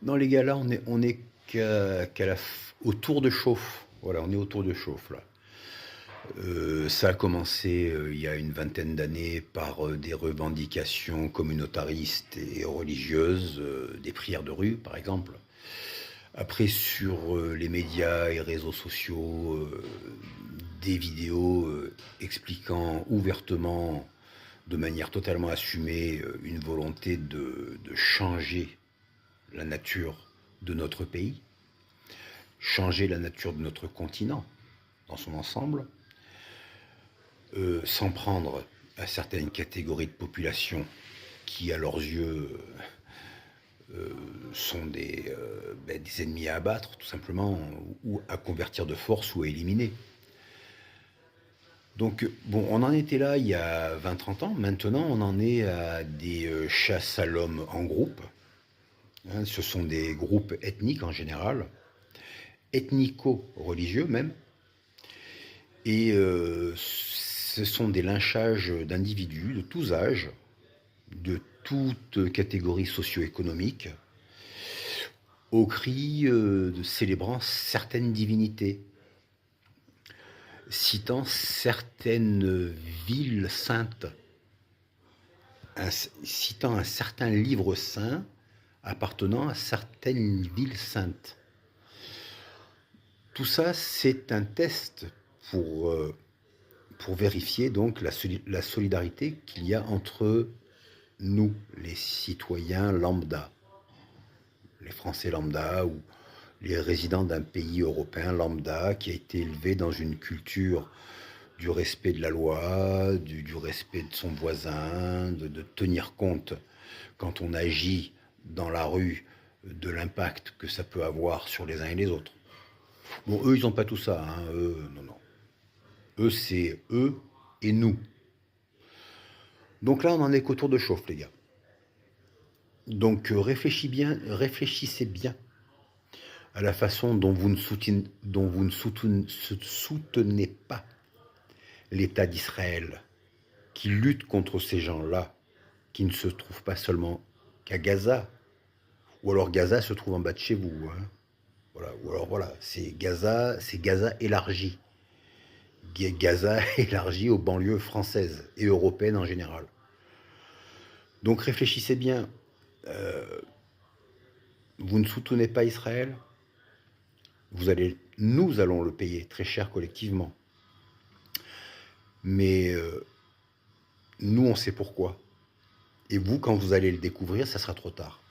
Non, les gars, là, on est au tour de chauffe. Voilà, on est au tour de chauffe, là. Ça a commencé il y a une vingtaine d'années par des revendications communautaristes et religieuses, des prières de rue, par exemple. Après, sur les médias et réseaux sociaux, des vidéos expliquant ouvertement, de manière totalement assumée, une volonté de changer la nature de notre pays, changer la nature de notre continent dans son ensemble, s'en prendre à certaines catégories de population qui, à leurs yeux, sont des ennemis à abattre, tout simplement, ou à convertir de force ou à éliminer. Donc, bon, on en était là il y a 20-30 ans. Maintenant, on en est à des chasses à l'homme en groupe. Hein, ce sont des groupes ethniques en général, ethnico-religieux même. Et ce sont des lynchages d'individus de tous âges, de toute catégorie socio-économique, au cri de célébrant certaines divinités, citant certaines villes saintes, citant un certain livre saint appartenant à certaines villes saintes. Tout ça, c'est un test pour vérifier donc la solidarité qu'il y a entre nous, les citoyens lambda, les Français lambda ou les résidents d'un pays européen lambda qui a été élevé dans une culture du respect de la loi, du respect de son voisin, de tenir compte quand on agit dans la rue de l'impact que ça peut avoir sur les uns et les autres. Bon, eux, ils n'ont pas tout ça, hein. Eux, non, non. Eux, c'est eux et nous. Donc là, on en est qu'au tour de chauffe, les gars. Donc réfléchissez bien à la façon dont vous ne soutenez pas l'État d'Israël, qui lutte contre ces gens-là, qui ne se trouvent pas seulement qu'à Gaza, ou alors Gaza se trouve en bas de chez vous. Hein. Voilà. Ou alors voilà, c'est Gaza élargi. Gaza élargi aux banlieues françaises et européennes en général. Donc réfléchissez bien, vous ne soutenez pas Israël, nous allons le payer très cher collectivement. Mais nous, on sait pourquoi. Et vous, quand vous allez le découvrir, ça sera trop tard.